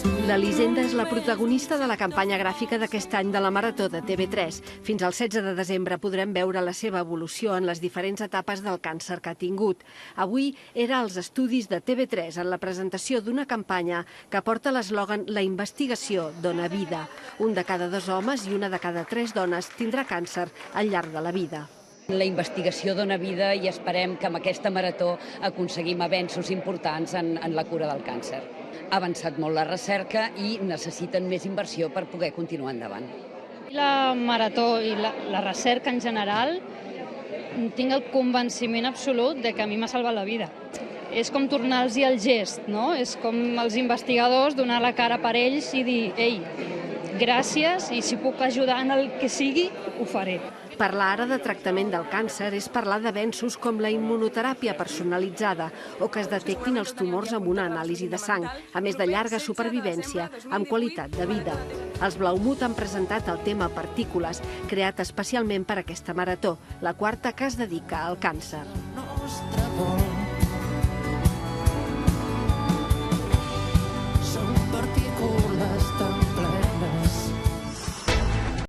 L'Elisenda és la protagonista de la campanya gràfica d'aquest any de la Marató de TV3. Fins al 16 de desembre podrem veure la seva evolució en les diferents etapes del càncer que ha tingut. Avui era als estudis de TV3 en la presentació d'una campanya que porta l'eslògan «La investigació dona vida». Un de cada 2 homes i una de cada 3 dones tindrà càncer al llarg de la vida. La investigació dona vida i esperem que amb aquesta marató aconseguim avenços importants en la cura del càncer. Ha avançat molt la recerca i necessiten més inversió per poder continuar endavant. La marató i la recerca en general, tinc el convenciment absolut de que a mi m'ha salvat la vida. És com tornar-los el gest, no? És com els investigadors donar la cara per ells i dir «Ei, gràcies i si puc ajudar en el que sigui, ho faré». Parlar ara de tractament del càncer és parlar d'avenços com la immunoteràpia personalitzada o que es detectin els tumors amb una anàlisi de sang, a més de llarga supervivència amb qualitat de vida. Els Blaumut han presentat el tema Partícules, creat especialment per aquesta marató, la 4ª que es dedica al càncer.